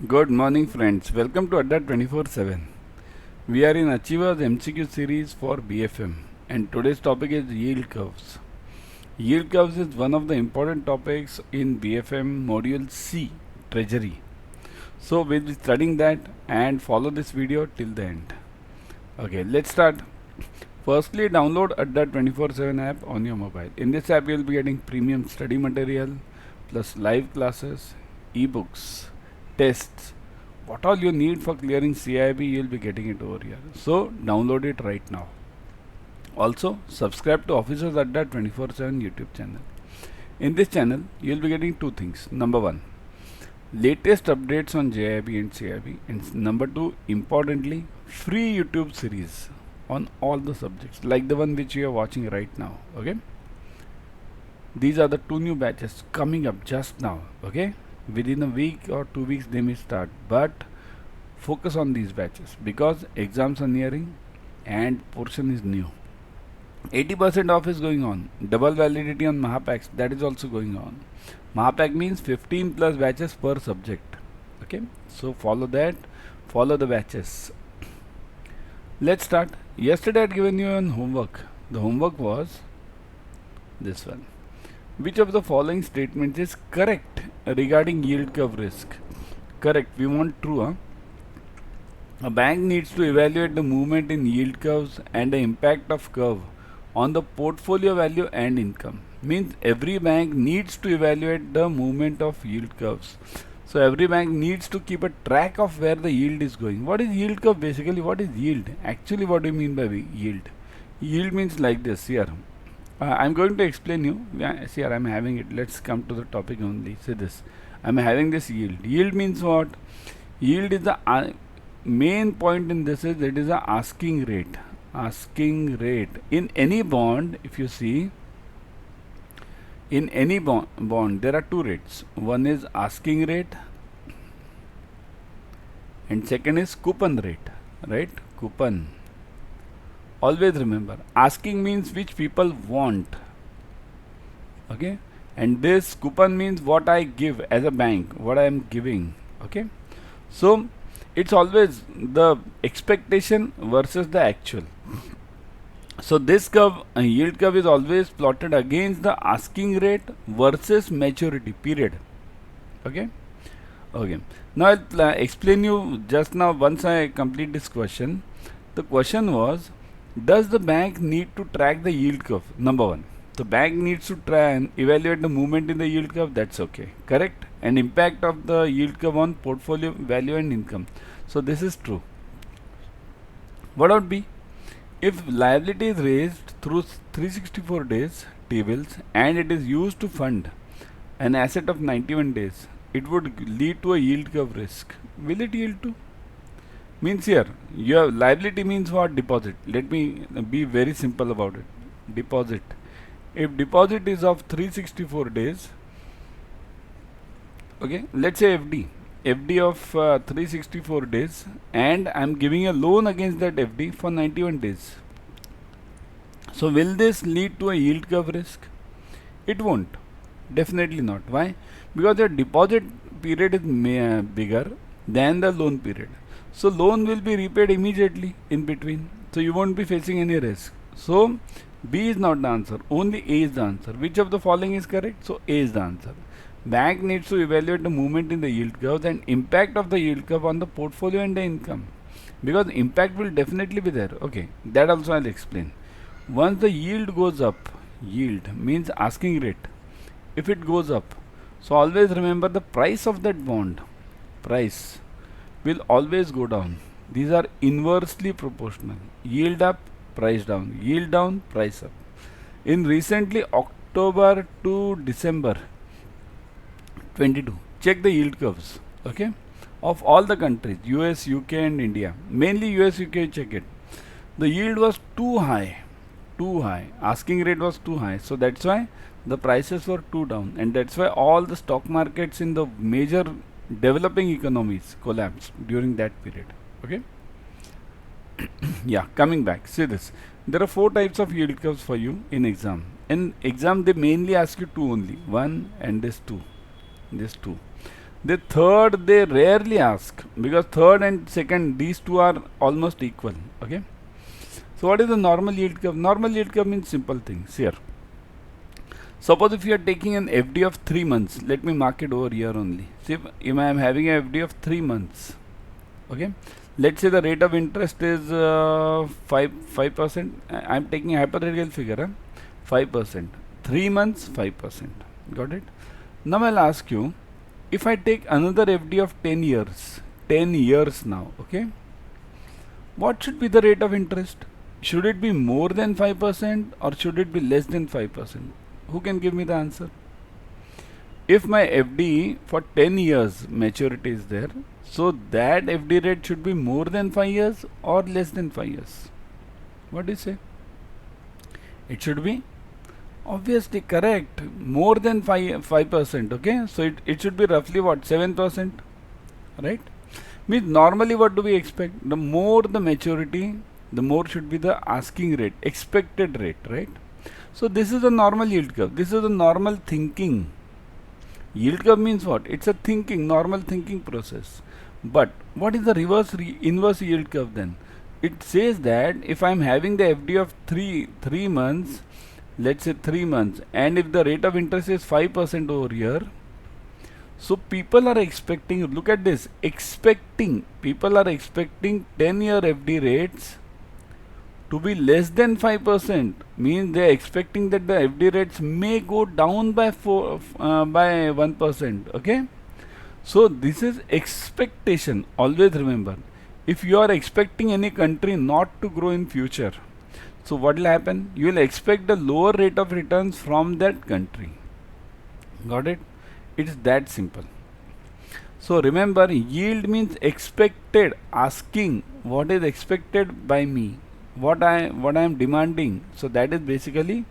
Good morning, friends. Welcome to Adda 24/7. We are in Achievers MCQ series for BFM, and today's topic is yield curves. Yield curves is one of the important topics in BFM Module C, Treasury. So we'll be studying that and follow this video till the end. Okay, let's start. Firstly, download Adda 24/7 app on your mobile. In this app, you'll be getting premium study material plus live classes, ebooks, tests. What all you need for clearing CAIIB, you'll be getting it over here. So download it right now. Also, subscribe to Officers Adda 24/7 YouTube channel. In this channel, you'll be getting two things. Number one, latest updates on JIB and CIB, and number two, importantly, free YouTube series on all the subjects, like the one which you are watching right now. Okay, these are the two new batches coming up just now. Okay, within a week or 2 weeks they may start, but focus on these batches because exams are nearing and portion is new. 80% off is going on. Double validity on Mahapacks, that is also going on. Mahapack means 15 plus batches per subject. Okay, so follow that, follow the batches. Let's start. Yesterday I had given you an homework. The homework was this one. Which of the following statements is correct regarding yield curve risk? Correct. We want true. Huh? A bank needs to evaluate the movement in yield curves and the impact of curve on the portfolio value and income. Means every bank needs to evaluate the movement of yield curves. So every bank needs to keep a track of where the yield is going. What is yield curve basically? What is yield? Actually, what do you mean by yield? Yield means like this here. I'm going to explain you. See here, I'm having it. Let's come to the topic only. See this. I'm having this yield. Yield means what? Yield is the main point in this is it is a asking rate. Asking rate in any bond. If you see, in any bond there are two rates. One is asking rate and second is coupon rate, right? Coupon. Always remember, asking means which people want. Okay, and this coupon means what I give as a bank, what I am giving. Okay, so it's always the expectation versus the actual. So this curve, yield curve, is always plotted against the asking rate versus maturity period. Okay. Okay. Now I'll explain you just now once I complete this question. The question was, does the bank need to track the yield curve? Number one, the bank needs to try and evaluate the movement in the yield curve. That's okay. Correct. And impact of the yield curve on portfolio value and income. So this is true. What would be? If liability is raised through 364 days T-bills and it is used to fund an asset of 91 days, it would lead to a yield curve risk. Will it yield to? Means here, your liability means what? Deposit. Let me be very simple about it. Deposit. If deposit is of 364 days, okay, let's say FD of 364 days, and I'm giving a loan against that FD for 91 days. So will this lead to a yield curve risk? It won't. Definitely not. Why? Because the deposit period is bigger than the loan period. So loan will be repaid immediately in between. So you won't be facing any risk. So B is not the answer. Only A is the answer. Which of the following is correct? So A is the answer. Bank needs to evaluate the movement in the yield curve and impact of the yield curve on the portfolio and the income. Because impact will definitely be there. Okay, that also I'll explain. Once the yield goes up, yield means asking rate. If it goes up, so always remember the price of that bond, price will always go down. These are inversely proportional. Yield up, price down. Yield down, price up. In recently October to December 22, check the yield curves, okay, of all the countries, US, UK and India. Mainly US, UK, check it. The yield was too high. Asking rate was too high. So that's why the prices were too down, and that's why all the stock markets in the major developing economies collapsed during that period. Okay. Yeah, coming back. See this. There are 4 types of yield curves for you in exam. In exam, they mainly ask you 2 only. 1 and this 2. This 2. The third they rarely ask, because third and second, these two are almost equal. Okay. So what is the normal yield curve? Normal yield curve means simple things here. Suppose if you are taking an FD of 3 months, let me mark it over here only. See, if I am having a FD of 3 months, okay, let's say the rate of interest is 5%. I am taking a hypothetical figure, 5%. 3 months, 5%. Got it? Now I'll ask you, if I take another FD of 10 years, 10 years now, okay, what should be the rate of interest? Should it be more than 5% or should it be less than 5%? Who can give me the answer? If my FD for 10 years maturity is there, so that FD rate should be more than 5 years or less than 5 years. What do you say? It should be obviously correct, more than 5%. Okay, so it should be roughly what, 7%, right? Means normally what do we expect? The more the maturity, the more should be the asking rate, expected rate, right? So this is a normal yield curve. This is a normal thinking. Yield curve means what? It's a thinking, normal thinking process. But what is the inverse yield curve then? It says that if I'm having the FD of 3 months, let's say 3 months, and if the rate of interest is 5% over here, so people are expecting, look at this, people are expecting 10-year FD rates to be less than 5%, means they are expecting that the FD rates may go down by 1%. Okay, so this is expectation. Always remember, if you are expecting any country not to grow in future, so what will happen? You will expect a lower rate of returns from that country. Got it? It's that simple. So remember, yield means expected, asking what is expected by me, what I am demanding. So that is basically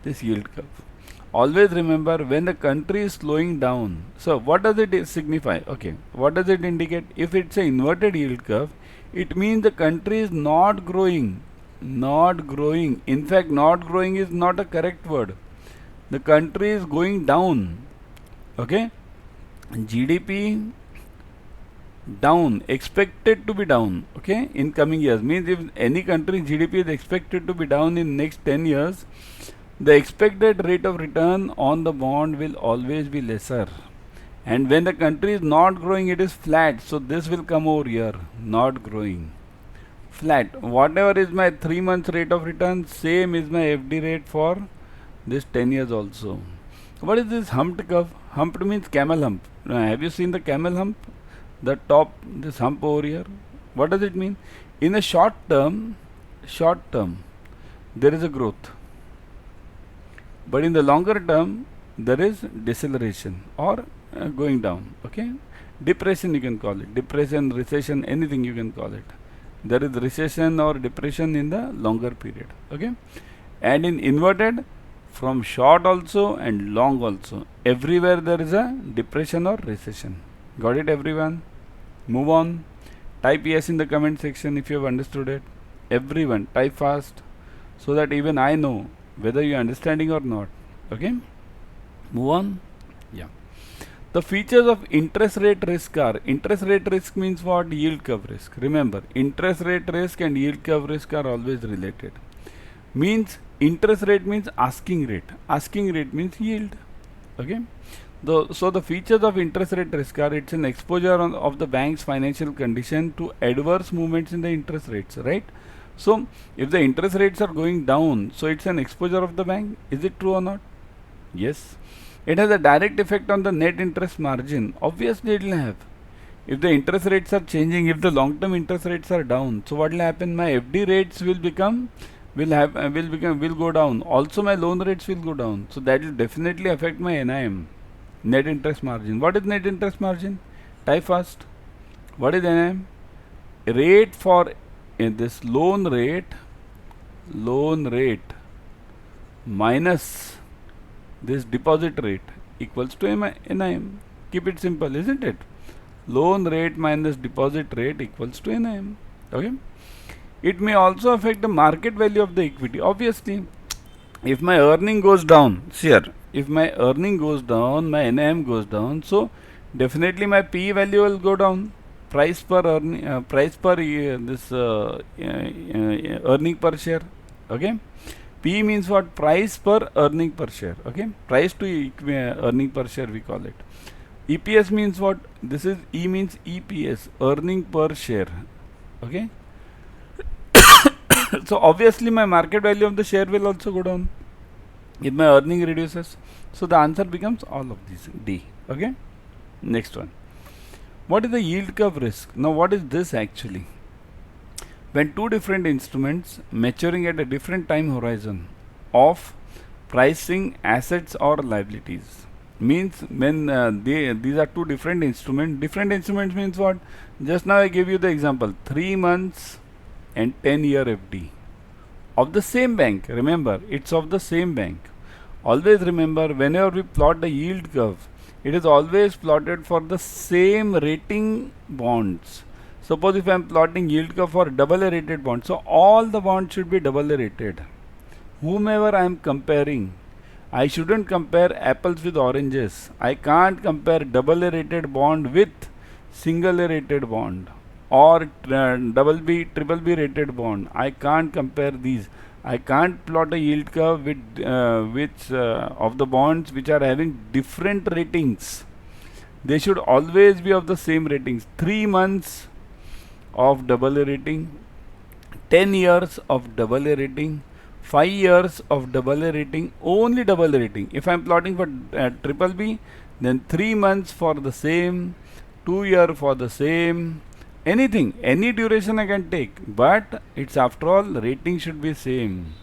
this yield curve. Always remember, when the country is slowing down, so what does it signify? Okay, what does it indicate? If it's an inverted yield curve, it means the country is not growing. In fact, not growing is not a correct word. The country is going down. Okay, GDP down, expected to be down, okay, in coming years. Means if any country GDP is expected to be down in next 10 years, the expected rate of return on the bond will always be lesser. And when the country is not growing, it is flat. So this will come over here, not growing, flat. Whatever is my 3 months rate of return, same is my FD rate for this 10 years also. What is this humped curve? Humped means camel hump. Have you seen the camel hump? The top, this hump over here. What does it mean? In a short term, there is a growth. But in the longer term, there is deceleration or going down. Okay? Depression you can call it. Depression, recession, anything you can call it. There is recession or depression in the longer period. Okay? And in inverted, from short also and long also, everywhere there is a depression or recession. Got it, everyone? Move on. Type yes in the comment section if you have understood it. Everyone, type fast so that even I know whether you are understanding or not. Okay? Move on. Yeah. The features of interest rate risk are, interest rate risk means what? Yield curve risk. Remember, interest rate risk and yield curve risk are always related. Means interest rate means asking rate. Asking rate means yield. Okay? So the features of interest rate risk are, it's an exposure of the bank's financial condition to adverse movements in the interest rates, right? So if the interest rates are going down, so it's an exposure of the bank. Is it true or not? Yes. It has a direct effect on the net interest margin. Obviously it will have. If the interest rates are changing, if the long term interest rates are down, so what will happen? My FD rates will go down. Also my loan rates will go down. So that will definitely affect my NIM. Net interest margin. What is net interest margin? Type fast. What is NIM? Rate for this loan rate minus this deposit rate equals to NIM. Keep it simple, isn't it? Loan rate minus deposit rate equals to NIM. Okay. It may also affect the market value of the equity. Obviously, if my earning goes down, here, if my earning goes down, my NIM goes down, so definitely my P value will go down. Price per earning, earning per share. Okay. P means what? Price per earning per share. Okay. Price to earning per share we call it. EPS means what? This is E means EPS, earning per share. Okay. So obviously my market value of the share will also go down if my earning reduces. So the answer becomes all of these D. Okay. Next one. What is the yield curve risk? Now what is this actually? When two different instruments maturing at a different time horizon of pricing assets or liabilities, means when these are two different instruments means what? Just now I gave you the example, 3 months and 10-year FD of the same bank. Remember, it's of the same bank. Always remember, whenever we plot the yield curve, it is always plotted for the same rating bonds. Suppose if I am plotting yield curve for AA rated bonds, so all the bonds should be AA rated. Whomever I am comparing, I shouldn't compare apples with oranges. I can't compare AA rated bond with single A rated bond or double B, triple B rated bond. I can't compare these. I can't plot a yield curve with of the bonds which are having different ratings. They should always be of the same ratings. 3 months of AA rating, 10 years of AA rating, 5 years of AA rating, only AA rating. If I am plotting for triple B, then 3 months for the same, 2 year for the same, anything, any duration I can take, but it's after all rating should be same.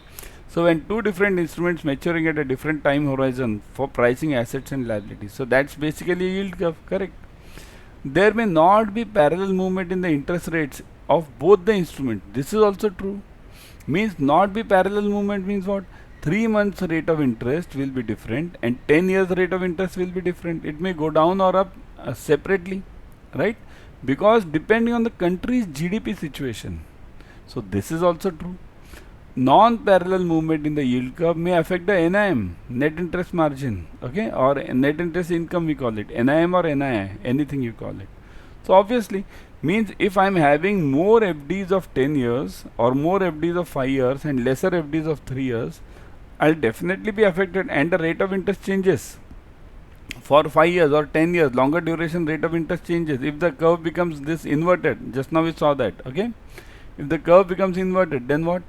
So when two different instruments maturing at a different time horizon for pricing assets and liabilities, so that's basically yield curve, correct? There may not be parallel movement in the interest rates of both the instruments. This is also true. Means not be parallel movement means what? 3 months rate of interest will be different and 10 years rate of interest will be different. It may go down or up separately, right? Because depending on the country's GDP situation. So this is also true. Non-parallel movement in the yield curve may affect the NIM, net interest margin, okay, or net interest income we call it, NIM or NII, anything you call it. So obviously, means if I am having more FDs of 10 years or more FDs of 5 years and lesser FDs of 3 years, I'll definitely be affected and the rate of interest changes. For 5 years or 10 years, longer duration rate of interest changes. If the curve becomes this inverted, just now we saw that, okay. If the curve becomes inverted, then what?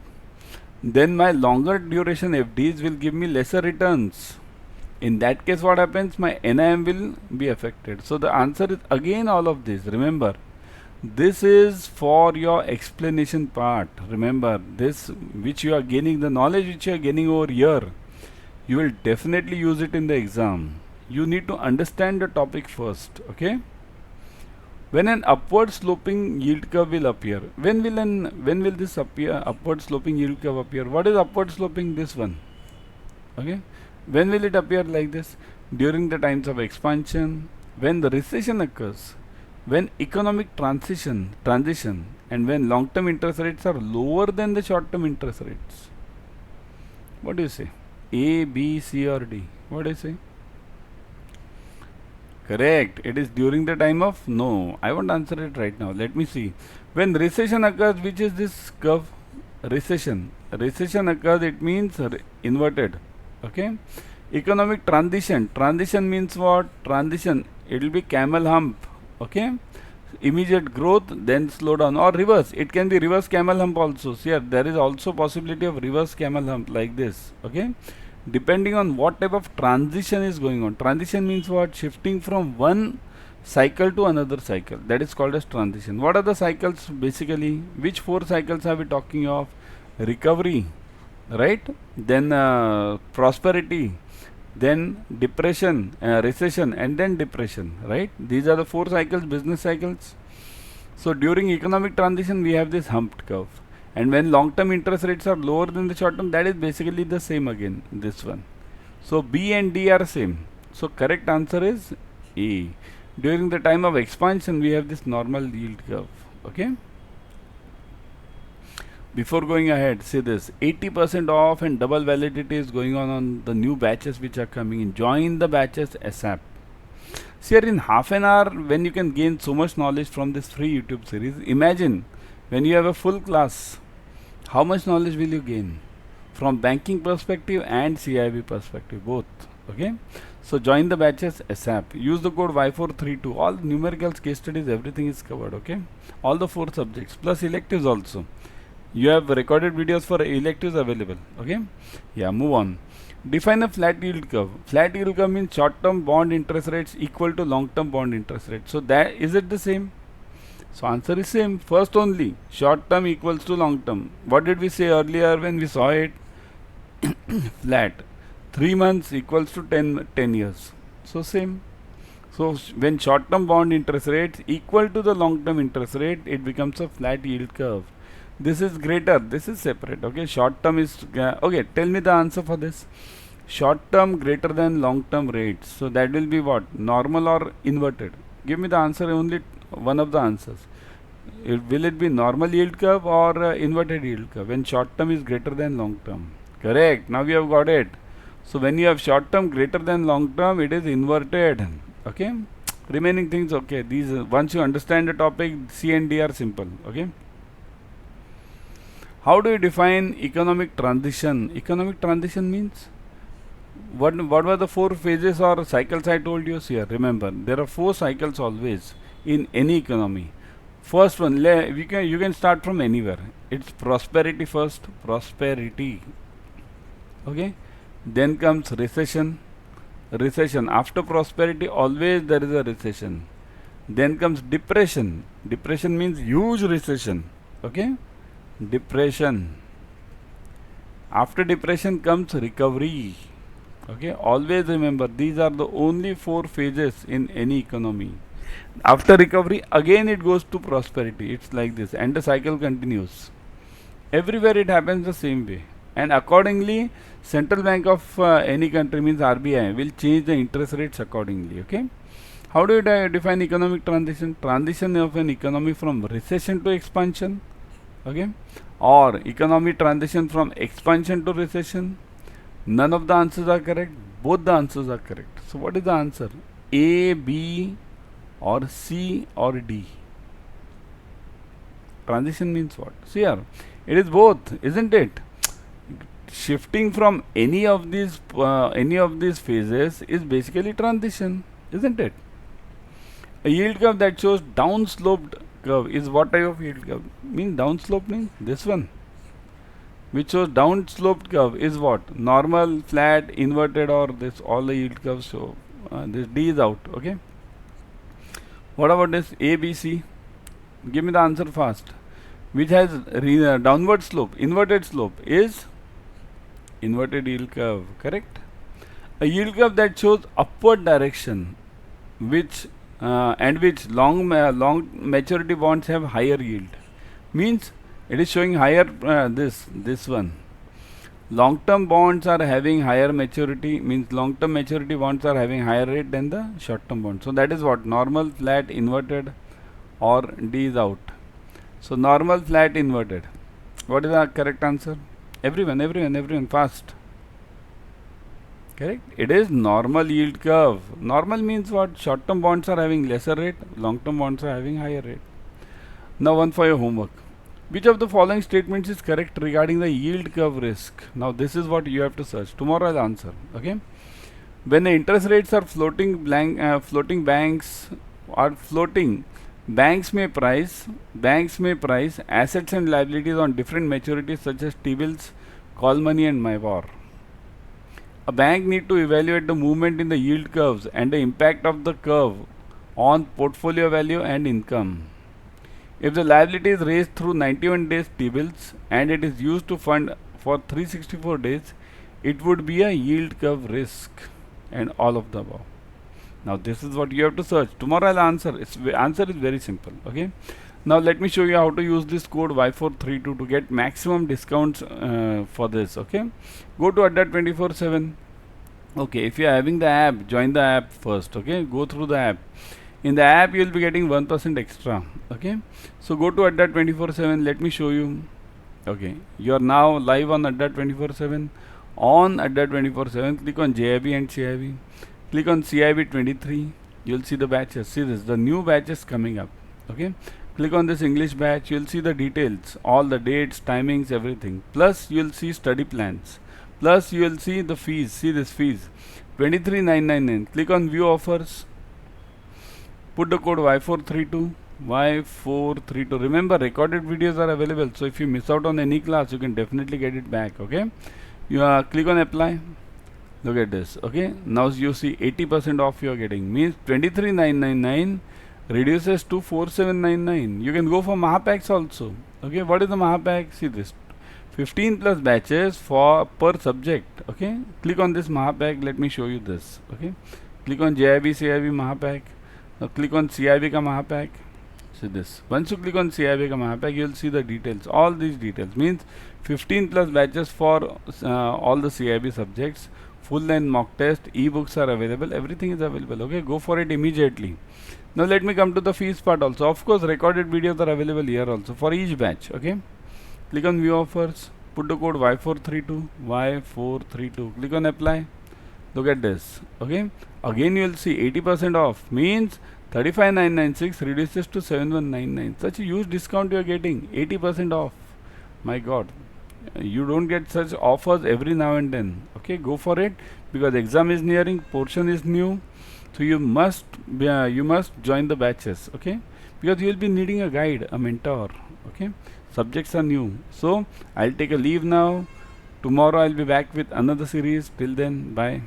Then my longer duration FDs will give me lesser returns. In that case, what happens? My NIM will be affected. So the answer is again all of this. Remember, this is for your explanation part. Remember, this which you are gaining, the knowledge which you are gaining over here, you will definitely use it in the exam. You need to understand the topic first, okay? When an upward sloping yield curve will appear, when will this appear? Upward sloping yield curve appear. What is upward sloping? This one, okay? When will it appear like this? During the times of expansion, when the recession occurs, when economic transition, and when long-term interest rates are lower than the short-term interest rates. What do you say? A, B, C or D? What do you say? Correct. It is during the time of, no, I won't answer it right now. Let me see. When recession occurs, which is this curve? Recession. Recession occurs, it means inverted. Okay. Economic transition. Transition means what? Transition. It will be camel hump. Okay. Immediate growth, then slow down or reverse. It can be reverse camel hump also. See here, there is also possibility of reverse camel hump like this. Okay. Depending on what type of transition is going on. Transition means what? Shifting from one cycle to another cycle. That is called as transition. What are the cycles basically? Which 4 cycles are we talking of? Recovery, right? Then prosperity, then depression, recession, and then depression, right? These are the 4 cycles, business cycles. So during economic transition, we have this humped curve. And when long-term interest rates are lower than the short-term, that is basically the same again, this one. So B and D are same. So correct answer is A. During the time of expansion, we have this normal yield curve. Okay. Before going ahead, see this, 80% off and double validity is going on the new batches which are coming in. Join the batches ASAP. See, here in half an hour, when you can gain so much knowledge from this free YouTube series, imagine when you have a full class, how much knowledge will you gain from banking perspective and CIB perspective, both. Okay, so join the batches ASAP. Use the code Y432. All numericals, case studies, everything is covered. Okay, all the 4 subjects plus electives also. You have recorded videos for electives available. Okay, yeah, move on. Define a flat yield curve. Flat yield curve means short-term bond interest rates equal to long-term bond interest rates. So that is it the same? So answer is same. First only, short-term equals to long-term. What did we say earlier when we saw it? Flat. 3 months equals to 10 years. So same. So when short-term bond interest rates equal to the long-term interest rate, it becomes a flat yield curve. This is greater, this is separate. Okay, short-term is okay. Tell me the answer for this. Short-term greater than long-term rates. So that will be what? Normal or inverted? Give me the answer. Only one of the answers. Will it be normal yield curve or inverted yield curve when short-term is greater than long-term? Correct. Now we have got it. So when you have short term greater than long term, it is inverted. Okay. Remaining things okay. These once you understand the topic, C and D are simple. Okay. How do you define economic transition? Economic transition means what were the 4 phases or cycles I told you here? Remember, there are 4 cycles always in any economy. First one, you can start from anywhere. It's prosperity first. Prosperity. Okay. Then comes recession. Recession. After prosperity, always there is a recession. Then comes depression. Depression means huge recession. Okay. Depression. After depression comes recovery. Okay. Always remember, these are the only 4 phases in any economy. After recovery, again it goes to prosperity. It's like this, and the cycle continues. Everywhere it happens the same way. And accordingly, central bank of any country, means RBI, will change the interest rates accordingly. Okay. How do you define economic transition? Transition of an economy from recession to expansion. Okay. Or economy transition from expansion to recession. None of the answers are correct. Both the answers are correct. So what is the answer? A, B, or C, or D? Transition means what? See here, it is both, isn't it? Shifting from any of these phases is basically transition, isn't it? A yield curve that shows downsloped curve is what type of yield curve? Means downsloped means this one, which shows downsloped curve is what? Normal, flat, inverted, or this? All the yield curves show. This D is out. Okay. What about this A, B, C? Give me the answer fast. Which has downward slope, inverted slope is inverted yield curve. Correct. A yield curve that shows upward direction, which long maturity bonds have higher yield, means it is showing higher this one. Long term bonds are having higher maturity, means long term maturity bonds are having higher rate than the short term bonds. So that is what? Normal, flat, inverted, or D is out. So normal, flat, inverted. What is the correct answer? Everyone fast. Correct. It is normal yield curve. Normal means what? Short term bonds are having lesser rate, long term bonds are having higher rate. Now one for your homework. Which of the following statements is correct regarding the yield curve risk? Now this is what you have to search. Tomorrow I'll answer. Okay. When the interest rates are floating, banks may price assets and liabilities on different maturities such as T-bills, call money, and MIBOR. A bank need to evaluate the movement in the yield curves and the impact of the curve on portfolio value and income. If the liability is raised through 91 days T-bills and it is used to fund for 364 days, it would be a yield curve risk, and all of the above. Now this is what you have to search. Tomorrow I'll answer. Answer is very simple. Okay. Now let me show you how to use this code Y432 to get maximum discounts for this. Okay. Go to Adda 24/7. Okay. If you are having the app, join the app first. Okay. Go through the app. In the app you will be getting 1% extra. Okay. So go to Adda 24/7. Let me show you. Okay. You are now live on Adda 24/7. On Adda 24/7, click on JIB and CIB. Click on CIB 23. you'll see the batches. See this, the new batches coming up. Okay, click on this English batch, you'll see the details, all the dates, timings, everything. Plus you'll see study plans. Plus you'll see the fees. See this fees, 23,999. Click on view offers, put the code Y432. Y432. Remember, recorded videos are available, so if you miss out on any class, you can definitely get it back. Okay, you click on apply. Look at this. Okay, now you see 80% off you are getting, means 23,999 reduces to 4,799. You can go for Mahapacks also. Okay, what is the Mahapack? See this, 15 plus batches for per subject. Okay, click on this Mahapack. Let me show you this. Okay, click on JIB CIB Mahapack. Now click on CIB ka Mahapack. See this. Once you click on CAIIB ka Mahapack, you will see the details. All these details means 15 plus batches for all the CAIIB subjects. Full length mock test, e-books are available. Everything is available. Okay, go for it immediately. Now let me come to the fees part also. Of course, recorded videos are available here also for each batch. Okay, click on view offers. Put the code Y432. Y432. Click on apply. Look at this. Okay, again you will see 80% off, means 35,996 reduces to 7,199. Such a huge discount you are getting, 80% off. My God, you don't get such offers every now and then. Okay, go for it, because exam is nearing, portion is new, so you must join the batches. Okay, because you will be needing a guide, a mentor. Okay, subjects are new, so I'll take a leave now. Tomorrow I'll be back with another series. Till then, bye.